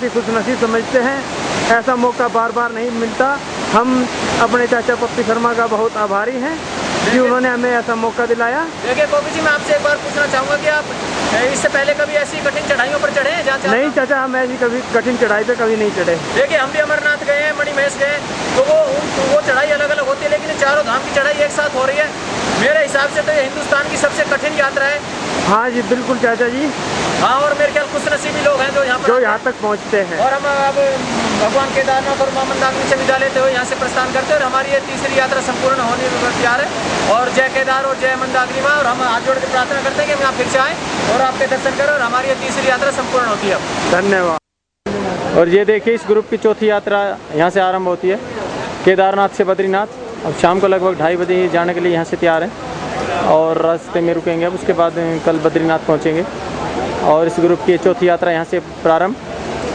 खुशनसीब समझते हैं, ऐसा मौका बार बार नहीं मिलता। हम अपने चाचा पप्पी शर्मा का बहुत आभारी हैं कि उन्होंने हमें ऐसा मौका दिलाया। देखिए गोपी जी, मैं आपसे एक बार पूछना चाहूँगा कि आप इससे पहले कभी ऐसी कठिन चढ़ाइयों पर चढ़े हैं? नहीं चाचा, हम ऐसी कभी कठिन चढ़ाई पे कभी नहीं चढ़े। देखिए हम भी अमरनाथ गए हैं, मणिमहेश गए, तो वो चढ़ाई अलग अलग होती है, लेकिन चारों धाम की चढ़ाई एक साथ हो रही है। मेरे हिसाब से तो ये हिंदुस्तान की सबसे कठिन यात्रा है। हाँ जी बिल्कुल चाचा जी। हाँ, और मेरे ख्याल खुशनसीबी लोग हैं जो यहाँ तक पहुँचते हैं। और हम अब भगवान केदारनाथ और मां मंदाकिनी से विदा लेते हुए यहाँ से प्रस्थान करते हैं और हमारी ये तीसरी यात्रा संपूर्ण होने में तैयार है। और जय केदार और जय मंदाकिनी माँ, और हम हाथ जोड़ के प्रार्थना करते हैं कि हम यहाँ फिर से आएँ और आपके दर्शन करें और हमारी ये तीसरी यात्रा संपूर्ण होती है। धन्यवाद। और ये देखिए इस ग्रुप की चौथी यात्रा यहाँ से आरंभ होती है, केदारनाथ से बद्रीनाथ। अब शाम को लगभग 2:30 बजे जाने के लिए यहाँ से तैयार हैं और रास्ते में रुकेंगे। अब उसके बाद कल बद्रीनाथ पहुँचेंगे। और इस ग्रुप की चौथी यात्रा यहाँ से प्रारंभ,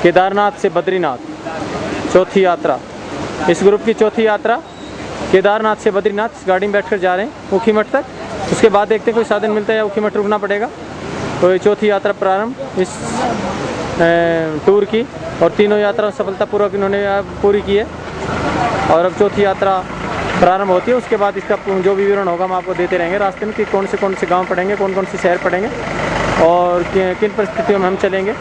केदारनाथ से बद्रीनाथ चौथी यात्रा। इस ग्रुप की चौथी यात्रा केदारनाथ से बद्रीनाथ इस गाड़ी में बैठकर जा रहे हैं ऊखीमठ तक। उसके बाद देखते हैं कोई साधन मिलता है या ऊखीमठ रुकना पड़ेगा। तो ये चौथी यात्रा प्रारंभ इस टूर की, और तीनों यात्रा सफलतापूर्वक इन्होंने पूरी की है। और अब चौथी यात्रा प्रारंभ होती है। उसके बाद इसका जो भी विवरण होगा हम आपको देते रहेंगे रास्ते में कि कौन से गांव पड़ेंगे, कौन कौन से शहर पड़ेंगे और किन परिस्थितियों में हम चलेंगे।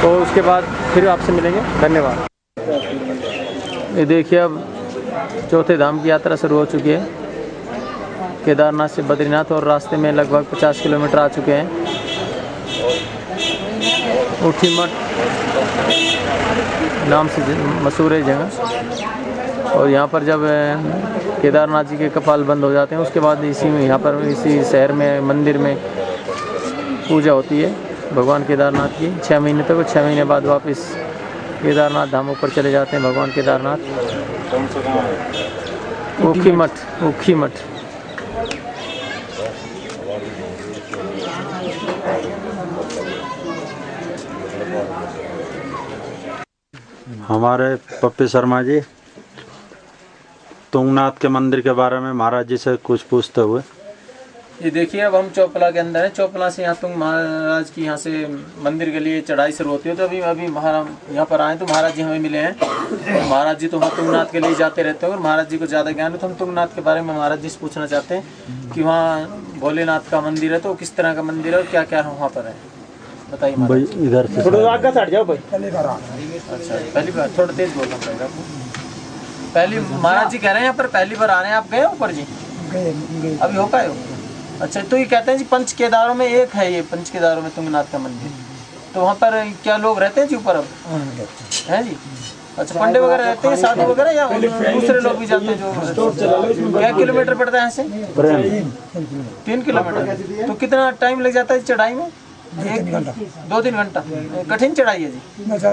तो उसके बाद फिर आपसे मिलेंगे। धन्यवाद। ये देखिए अब चौथे धाम की यात्रा शुरू हो चुकी है, केदारनाथ से बद्रीनाथ, और रास्ते में लगभग 50 किलोमीटर आ चुके हैं। ऊखीमठ नाम से मशहूर है जगह। और यहाँ पर जब केदारनाथ जी के कपाल बंद हो जाते हैं उसके बाद इसी में यहाँ पर इसी शहर में मंदिर में पूजा होती है भगवान केदारनाथ की 6 महीने तक। और 6 महीने बाद वापस केदारनाथ धाम ऊपर चले जाते हैं भगवान केदारनाथ। ऊखीमठ। हमारे पप्पी शर्मा जी तुंगनाथ के मंदिर के बारे में महाराज जी से कुछ पूछते हुए। ये देखिए अब हम चौपला के अंदर हैं। चौपला से यहाँ तुंग महाराज की यहाँ से मंदिर के लिए चढ़ाई शुरू होती है। तो अभी महाराज यहाँ पर आए तो महाराज जी हमें मिले हैं। और महाराज जी तो वहाँ तुंगनाथ के लिए जाते रहते हैं और महाराज जी को ज़्यादा ज्ञान है। तो हम तुंगनाथ के बारे में महाराज जी से पूछना चाहते हैं कि वहाँ भोलेनाथ का मंदिर है, तो किस तरह का मंदिर है और क्या क्या वहाँ पर है, बताइए भाई। इधर से थोड़ा आगे हट जाओ भाई। अच्छा, पहली बार थोड़ा तेज बोलना पड़ेगा आपको। पहली महाराज जी कह रहे हैं यहाँ पर पहली बार आ रहे हैं। आप गए ऊपर जी? अभी हो पाए हो? अच्छा, तो ये कहते हैं जी पंच केदारों में एक है, ये पंच केदारों में तुंगनाथ का मंदिर। तो वहाँ पर क्या लोग रहते हैं जी ऊपर अब? हैं जी? अच्छा, पंडे वगैरह रहते हैं, साधु वगैरह, या दूसरे लोग भी जाते हैं जो? क्या किलोमीटर पड़ता है यहाँ से? 3 किलोमीटर। तो कितना टाइम लग जाता है चढ़ाई में? 2-3 घंटा। कठिन चढ़ाई है जी? अच्छा,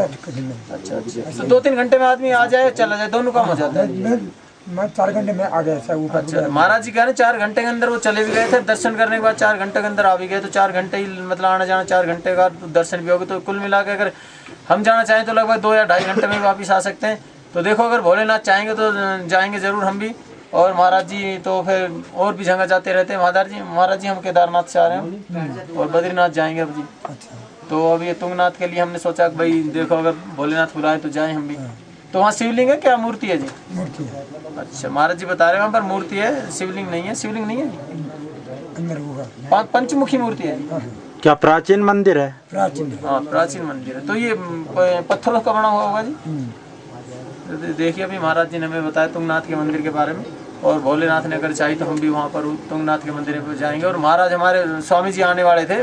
तो 2-3 घंटे में आदमी आ जाए चला जाए, दोनों काम हो जाता है? मैं 4 घंटे में आ गया था ऊपर। अच्छा, महाराज जी कह रहे हैं 4 घंटे के अंदर वो चले भी गए थे, दर्शन करने के बाद 4 घंटे के अंदर आ भी गए। तो 4 घंटे ही मतलब आना जाना 4 घंटे का दर्शन भी होगा। तो कुल मिला के अगर हम जाना चाहें तो लगभग 2 या 2.5 घंटे में वापस आ सकते हैं। तो देखो, अगर भोलेनाथ चाहेंगे तो जाएंगे ज़रूर हम भी। और महाराज जी तो फिर और भी जगह जाते रहते हैं। महाराज जी हम केदारनाथ से आ रहे हैं और बद्रीनाथ जाएंगे अब जी। तो अब ये तुंगनाथ के लिए हमने सोचा कि भाई देखो अगर भोलेनाथ बुलाए तो जाएं हम भी। तो वहाँ शिवलिंग है, क्या मूर्ति है जी? मूर्ति है। अच्छा, महाराज जी बता रहे हैं वहाँ पर मूर्ति है, शिवलिंग नहीं है। शिवलिंग नहीं है जी, अंदर होगा। पंचमुखी मूर्ति है जी। क्या प्राचीन मंदिर है? प्राचीन। हाँ, प्राचीन मंदिर है। तो ये पत्थरों का बना हुआ होगा जी? तो देखिए अभी महाराज जी ने हमें बताया तुंगनाथ के मंदिर के बारे में। और भोलेनाथ ने अगर चाही तो हम भी वहाँ पर तुंगनाथ के मंदिर पर जाएंगे। और महाराज हमारे स्वामी जी आने वाले थे,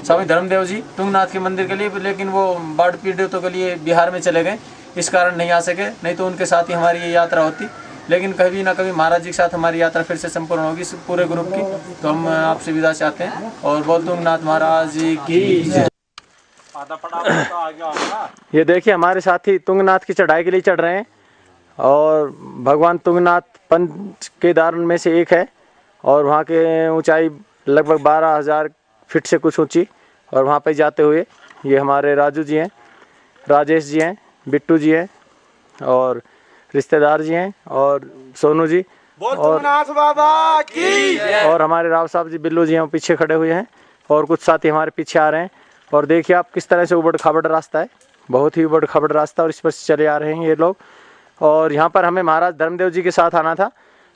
स्वामी धर्मदेव जी, तुंगनाथ के मंदिर के लिए, लेकिन वो बाढ़ पीड़ितों के लिए बिहार में चले गए, इस कारण नहीं आ सके। नहीं तो उनके साथ ही हमारी ये यात्रा होती। लेकिन कभी ना कभी महाराज जी के साथ हमारी यात्रा फिर से संपूर्ण होगी पूरे ग्रुप की। तो हम आपसे विदा चाहते हैं और बोल तुंगनाथ महाराज जी की। ये देखिए हमारे साथी तुंगनाथ की चढ़ाई के लिए चढ़ रहे हैं। और भगवान तुंगनाथ पंच केदार में से एक है और वहाँ के ऊंचाई लगभग 12,000 फीट से कुछ ऊंची। और वहाँ पे जाते हुए ये हमारे राजू जी हैं, राजेश जी हैं, बिट्टू जी हैं और रिश्तेदार जी हैं और सोनू जी और बाबा की और हमारे राव साहब जी बिल्लू जी हैं, पीछे खड़े हुए हैं। और कुछ साथी हमारे पीछे आ रहे हैं। और देखिए आप किस तरह से उबड़ खाबड़ रास्ता है, बहुत ही उबड़ खाबड़ रास्ता और इस पर से चले आ रहे हैं ये लोग। और यहाँ पर हमें महाराज धर्मदेव जी के साथ आना था,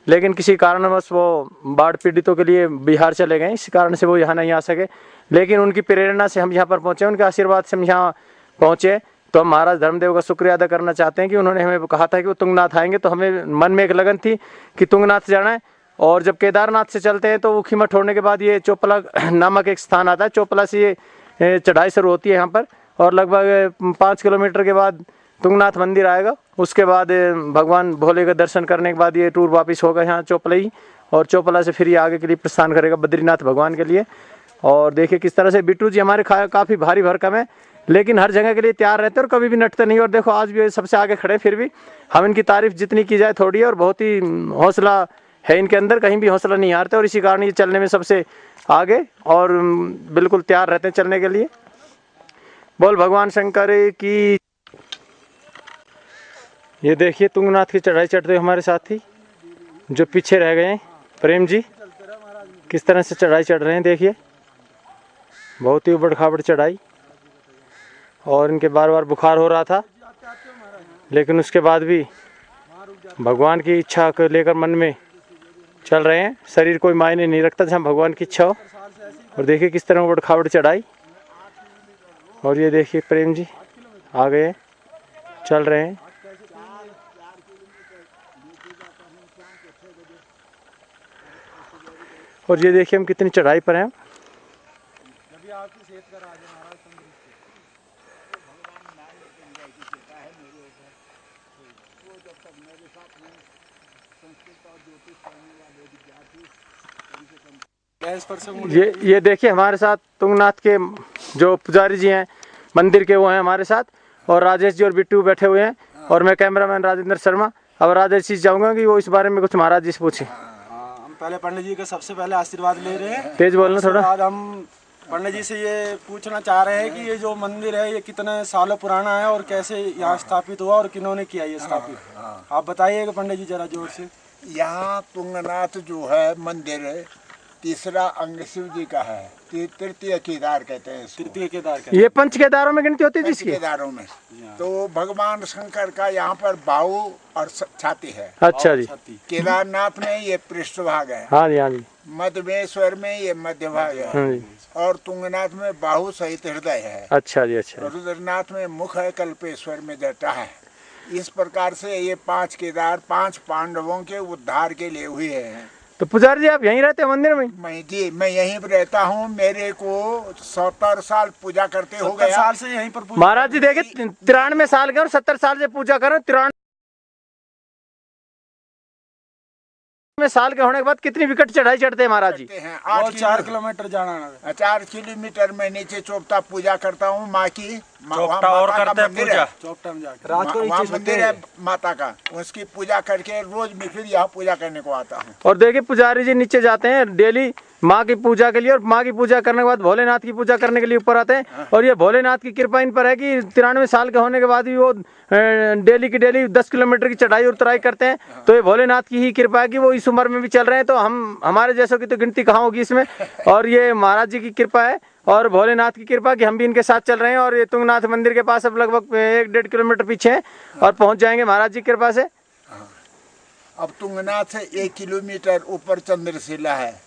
लेकिन किसी कारणवश वो बाढ़ पीड़ितों के लिए बिहार चले गए, इस कारण से वो यहाँ नहीं आ सके। लेकिन उनकी प्रेरणा से हम यहाँ पर पहुँचे, उनके आशीर्वाद से हम यहाँ पहुँचे। तो हम महाराज धर्मदेव का शुक्रिया अदा करना चाहते हैं कि उन्होंने हमें कहा था कि वो तुंगनाथ आएंगे, तो हमें मन में एक लगन थी कि तुंगनाथ जाना है। और जब केदारनाथ से चलते हैं तो ऊखीमठ होने के बाद ये चोपला नामक एक स्थान आता है, चोपला से ये चढ़ाई शुरू होती है यहाँ पर, और लगभग 5 किलोमीटर के बाद तुंगनाथ मंदिर आएगा। उसके बाद भगवान भोले का दर्शन करने के बाद ये टूर वापस होगा यहाँ चोपला ही, और चोपला से फिर ये आगे के लिए प्रस्थान करेगा बद्रीनाथ भगवान के लिए। और देखिए किस तरह से बिट्टू जी हमारे काफ़ी भारी भरकम है, लेकिन हर जगह के लिए तैयार रहते हैं और कभी भी नटते नहीं। और देखो आज भी सबसे आगे खड़े, फिर भी हम इनकी तारीफ जितनी की जाए थोड़ी है, और बहुत ही हौसला है इनके अंदर, कहीं भी हौसला नहीं हारते, और इसी कारण ये चलने में सबसे आगे और बिल्कुल तैयार रहते हैं चलने के लिए। बोल भगवान शंकर की। ये देखिए तुंगनाथ की चढ़ाई चढ़ते हुए हमारे साथी जो पीछे रह गए हैं, प्रेम जी किस तरह से चढ़ाई चढ़ रहे हैं। देखिए बहुत ही उबड़ खाबड़ चढ़ाई, और इनके बार बार बुखार हो रहा था, लेकिन उसके बाद भी भगवान की इच्छा को लेकर मन में चल रहे हैं। शरीर कोई मायने नहीं रखता जहाँ भगवान की इच्छा हो। और देखिए किस तरह उबड़ खाबड़ चढ़ाई। और ये देखिए प्रेम जी आ गए, चल रहे हैं। और ये देखिए हम कितनी चढ़ाई पर हैं। ये देखिए हमारे साथ तुंगनाथ के जो पुजारी जी हैं मंदिर के, वो हैं हमारे साथ, और राजेश जी और बिट्टू बैठे हुए हैं, और मैं कैमरामैन राजेंद्र शर्मा। अब राजेश जी चाहूँगा कि वो इस बारे में कुछ महाराज जी से पूछें। हम पहले पंडित जी का सबसे पहले आशीर्वाद ले रहे हैं। तेज बोलना थोड़ा। आज हम पंडित जी से ये पूछना चाह रहे हैं कि ये जो मंदिर है ये कितने सालों पुराना है और कैसे यहाँ स्थापित हुआ और किन्होंने किया ये स्थापित, आप बताइएगा पंडित जी जरा जोर से। यहाँ तुंगनाथ जो है मंदिर तीसरा अंग शिव जी का है, तृतीय केदार कहते हैं इसको। तृतीय केदार कहते ये पंच केदारों में गिनती होती है जिसकी? केदारों में तो भगवान शंकर का यहाँ पर बाहु और छाती है। अच्छा जी। केदारनाथ में ये पृष्ठभाग है, हाँ जी हाँ जी। मध्यमेश्वर में ये मध्य भाग है, हाँ जी। और तुंगनाथ में बाहु सहित हृदय है। अच्छा जी। अच्छा। रुद्रनाथ में मुख है, कल्पेश्वर में जटा है। इस प्रकार से ये 5 केदार 5 पांडवों के उद्धार के लिए हुए हैं। तो पुजारी जी आप यहीं रहते हैं मंदिर में? मैं यहीं पर रहता हूँ। मेरे को 70 साल पूजा करते हो गया। 70 साल से यहीं पर महाराज जी देखे 93 साल के और 70 साल से पूजा कर रहे हैं। 93 साल के होने के बाद कितनी विकट चढ़ाई चढ़ते हैं महाराज जी? और 4 किलोमीटर जाना है। 4 किलोमीटर में नीचे चोपता पूजा करता हूँ माँ की। चोपटा और करते हैं पूजा चोपटा में जाकर। रात को वहाँ मंदिर है माता का, उसकी पूजा करके रोज मैं फिर यहाँ पूजा करने को आता हूँ। और देखिए पुजारी जी नीचे जाते हैं डेली माँ की पूजा के लिए, और माँ की पूजा करने के बाद भोलेनाथ की पूजा करने के लिए ऊपर आते हैं। और ये भोलेनाथ की कृपा इन पर है कि 93 साल के होने के बाद भी वो डेली की डेली 10 किलोमीटर की चढ़ाई और उतराई करते हैं। तो ये भोलेनाथ की ही कृपा है कि वो इस उम्र में भी चल रहे हैं। तो हमारे जैसों की तो गिनती कहाँ होगी इसमें। और ये महाराज जी की कृपा है और भोलेनाथ की कृपा कि हम भी इनके साथ चल रहे हैं। और ये तुंगनाथ मंदिर के पास अब लगभग 1-1.5 किलोमीटर पीछे है और पहुँच जाएंगे महाराज जी की कृपा से। अब तुंगनाथ से 1 किलोमीटर ऊपर चंद्रशिला है।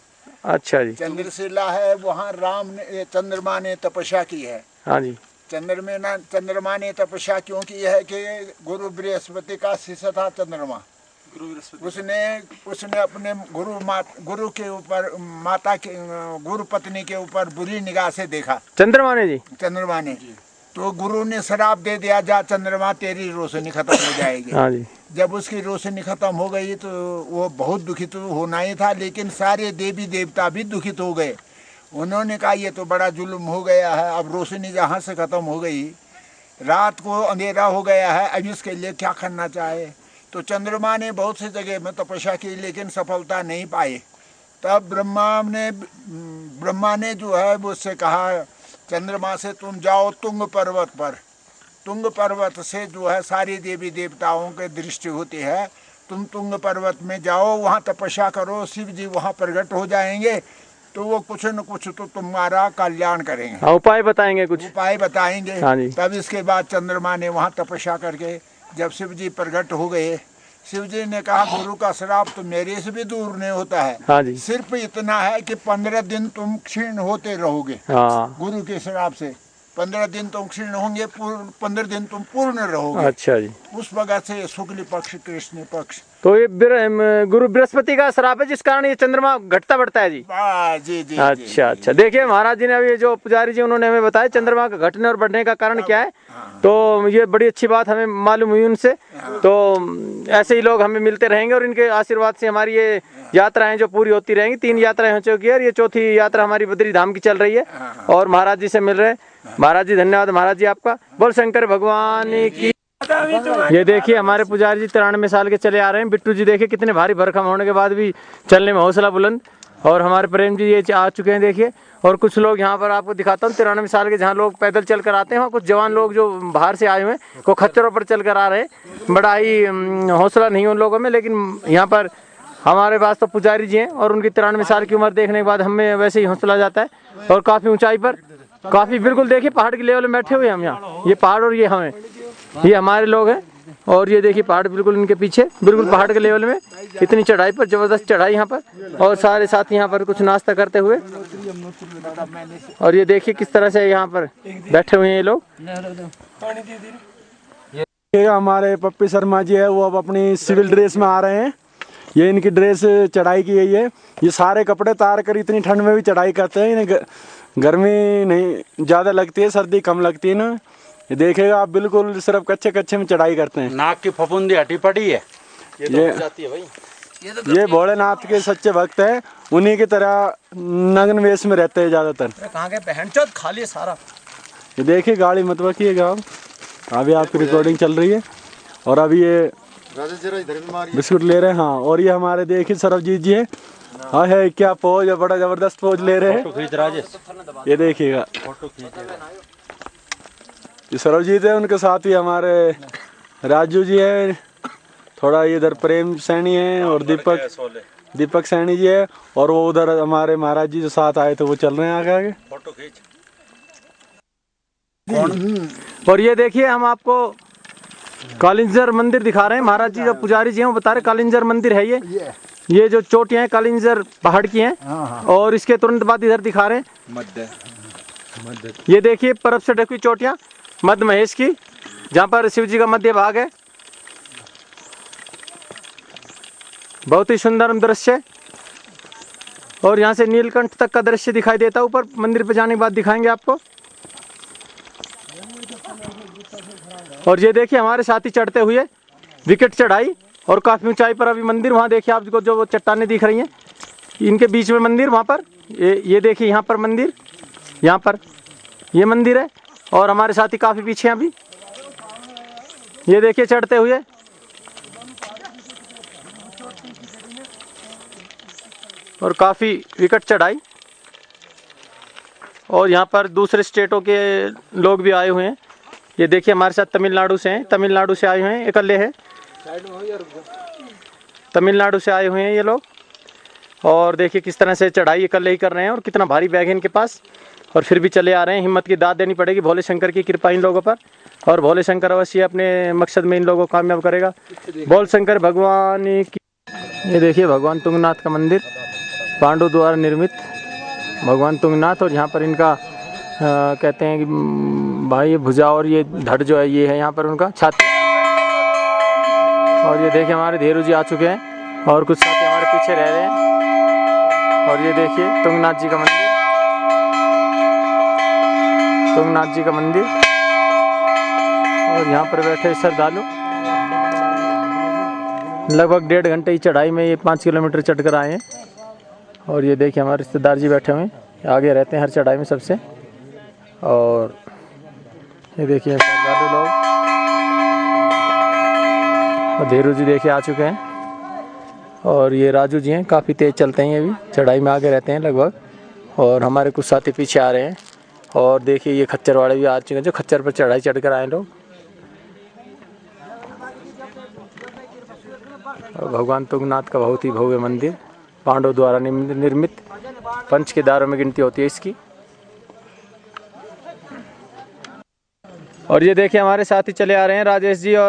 अच्छा जी। चंद्रशिला है, वहाँ राम ने चंद्रमा ने तपस्या की है। हाँ जी। चंद्रमा ने तपस्या क्यों की है कि गुरु बृहस्पति का शिष्य था चंद्रमा। उसने अपने गुरु के ऊपर माता के गुरु पत्नी के ऊपर बुरी निगाह से देखा चंद्रमा ने तो गुरु ने श्राप दे दिया, जा चंद्रमा तेरी रोशनी खत्म हो जाएगी। हाँ जी। जब उसकी रोशनी खत्म हो गई तो वो बहुत दुखित होना ही था, लेकिन सारे देवी देवता भी दुखित हो गए। उन्होंने कहा ये तो बड़ा जुल्म हो गया है, अब रोशनी जहाँ से खत्म हो गई, रात को अंधेरा हो गया है, अब इसके लिए क्या करना चाहे। तो चंद्रमा ने बहुत सी जगह में तपस्या की लेकिन सफलता नहीं पाई। तब ब्रह्मा ने जो है वो उससे कहा चंद्रमा से तुम जाओ तुंग पर्वत पर। तुंग पर्वत से जो है सारी देवी देवताओं की दृष्टि होती है। तुम तुंग पर्वत में जाओ, वहाँ तपस्या करो, शिव जी वहाँ प्रकट हो जाएंगे तो वो कुछ न कुछ तो तुम्हारा कल्याण करेंगे, हाँ, उपाय बताएंगे कुछ। उपाय बताएंगे। हाँ जी। तब इसके बाद चंद्रमा ने वहाँ तपस्या करके जब शिव जी प्रकट हो गए, शिव जी ने कहा गुरु का श्राप तो मेरे से भी दूर नहीं होता है। हाँ जी। सिर्फ इतना है कि 15 दिन तुम क्षीण होते रहोगे। हाँ, गुरु के श्राप से 15 दिन तुम क्षीण होंगे, 15 दिन तुम पूर्ण रहोगे। अच्छा जी। उस वक्त से शुक्ल पक्ष कृष्ण पक्ष। तो ये गुरु बृहस्पति का श्राप है जिस कारण ये चंद्रमा घटता बढ़ता है जी। जी जी। अच्छा अच्छा। देखिए महाराज जी ने अभी जो पुजारी जी उन्होंने हमें बताया चंद्रमा का घटने और बढ़ने का कारण क्या है, तो ये बड़ी अच्छी बात हमें मालूम हुई उनसे। तो ऐसे ही लोग हमें मिलते रहेंगे और इनके आशीर्वाद से हमारी ये यात्राएं जो पूरी होती रहेंगी। 3 यात्राएं हो चुकी है और ये चौथी यात्रा हमारी बद्री धाम की चल रही है और महाराज जी से मिल रहे हैं। महाराज जी धन्यवाद महाराज जी आपका। बोल शंकर भगवान की। ये देखिए हमारे पुजारी जी 93 साल के चले आ रहे हैं। बिट्टू जी देखिए कितने भारी भरकम होने के बाद भी चलने में हौसला बुलंद। और हमारे प्रेम जी ये आ चुके हैं देखिए। और कुछ लोग यहाँ पर आपको दिखाता हूँ 93 साल के, जहाँ लोग पैदल चल कर आते हैं, कुछ जवान लोग जो बाहर से आए हुए हैं वो खच्चरों पर चल कर आ रहे हैं। बड़ा ही हौसला नहीं उन लोगों में, लेकिन यहाँ पर हमारे पास तो पुजारी जी हैं और उनकी 93 साल की उम्र देखने के बाद हमें वैसे ही हौसला जाता है। और काफ़ी ऊंचाई पर, काफ़ी बिल्कुल देखिए पहाड़ के लेवल में बैठे हुए हैं हम यहाँ। ये पहाड़ और ये हमें, ये हमारे लोग हैं। और ये देखिए पहाड़ बिल्कुल इनके पीछे, बिल्कुल पहाड़ के लेवल में, इतनी चढ़ाई पर, जबरदस्त चढ़ाई यहाँ पर। और सारे साथी यहाँ पर कुछ नाश्ता करते हुए। और ये देखिए किस तरह से यहाँ पर बैठे हुए हैं ये लोग। ये हमारे पप्पी शर्मा जी है, वो अब अपनी सिविल ड्रेस में आ रहे हैं। ये इनकी ड्रेस चढ़ाई की गई है। ये सारे कपड़े तार कर इतनी ठंड में भी चढ़ाई करते हैं। इन्हें गर्मी नहीं ज़्यादा लगती है, सर्दी कम लगती है ना। ये देखिएगा आप, बिल्कुल सिर्फ कच्चे कच्चे में चढ़ाई करते हैं। नाक की फफूंदी हटी पड़ी है। ये भोलेनाथ के सच्चे भक्त हैं। उन्हीं की तरह नग्न वेश में रहते हैं ज़्यादातर। कहाँ के बहनचोद खा लिए सारा। ये देखिए गाड़ी मत बकिएगा आप, अभी आपकी रिकॉर्डिंग चल रही है। और अभी ये बिस्कुट ले रहे हैं। हाँ, और ये हमारे देखिए सरबजीत जी है। हाँ है, क्या पोज है, बड़ा जबरदस्त पोज ले रहे हैं। ये देखिएगा ये सरबजीत है, उनके साथ ही हमारे राजू जी है, थोड़ा इधर प्रेम सैनी है और दीपक सैनी जी है। और वो उधर हमारे महाराज जी जो साथ आए थे वो चल रहे हैं आगे आगे। फोटो खींच। और ये देखिए हम आपको कालिंजर मंदिर दिखा रहे हैं। महाराज जी जो पुजारी जी हैं वो बता रहे कालिंजर मंदिर है ये जो चोटियां हैं कालिंजर पहाड़ की हैं। और इसके तुरंत बाद इधर दिखा रहे हैं मध्य। ये देखिए परब से ढकी चोटियां मध्य महेश की, जहाँ पर शिव जी का मध्य भाग है। बहुत ही सुंदर दृश्य। और यहाँ से नीलकंठ तक का दृश्य दिखाई देता है। ऊपर मंदिर पे जाने के बाद दिखाएंगे आपको। और ये देखिए हमारे साथी चढ़ते हुए विकेट चढ़ाई और काफ़ी ऊंचाई पर अभी मंदिर। वहाँ देखिए आपको जो वो चट्टानें दिख रही हैं, इनके बीच में मंदिर। वहाँ पर ये देखिए यहाँ पर मंदिर, यहाँ पर ये मंदिर है। और हमारे साथी काफ़ी पीछे हैं अभी। ये देखिए चढ़ते हुए। और काफ़ी विकट चढ़ाई। और यहाँ पर दूसरे स्टेटों के लोग भी आए हुए हैं। ये देखिए हमारे साथ तमिलनाडु से हैं, तमिलनाडु से आए हुए हैं, इकल्ले हैं। तमिलनाडु से आए हुए हैं ये लोग। और देखिए किस तरह से चढ़ाई इकल्ले ही कर रहे हैं और कितना भारी बैग है इनके पास, और फिर भी चले आ रहे हैं। हिम्मत की दाद देनी पड़ेगी भोले शंकर की कृपा इन लोगों पर। और भोले शंकर अवश्य अपने मकसद में इन लोगों को कामयाब करेगा। बोल शंकर भगवान की। ये देखिए भगवान तुंगनाथ का मंदिर, पांडु द्वारा निर्मित भगवान तुंगनाथ। और यहाँ पर इनका कहते हैं कि भाई ये भुजा और ये धड़ जो है ये है यहाँ पर उनका छाती। और ये देखिए हमारे धेरू जी आ चुके हैं और कुछ साथी हमारे पीछे रह रहे हैं। और ये देखिए तुंगनाथ जी का मंदिर, तुंगनाथ जी का मंदिर। और यहाँ पर बैठे श्रद्धालु लगभग 1.5 घंटे की चढ़ाई में ये 5 किलोमीटर चढ़ कर आए हैं। और ये देखिए हमारे रिश्तेदार जी बैठे हुए हैं, आगे रहते हैं हर चढ़ाई में सबसे। और ये देखिए श्रद्धालु लोग और धेरू जी देखिए आ चुके हैं। और ये राजू जी हैं, काफ़ी तेज़ चलते हैं ये भी, चढ़ाई में आगे रहते हैं लगभग। और हमारे कुछ साथी पीछे आ रहे हैं। और देखिए ये खच्चर वाले भी आ चुके हैं, जो खच्चर पर चढ़ाई चढ़ कर आए लोग। और भगवान तुंगनाथ का बहुत ही भव्य मंदिर, पांडवों द्वारा निर्मित पंच केदारों में गिनती होती है इसकी। और ये देखिए हमारे साथ ही चले आ रहे हैं राजेश जी और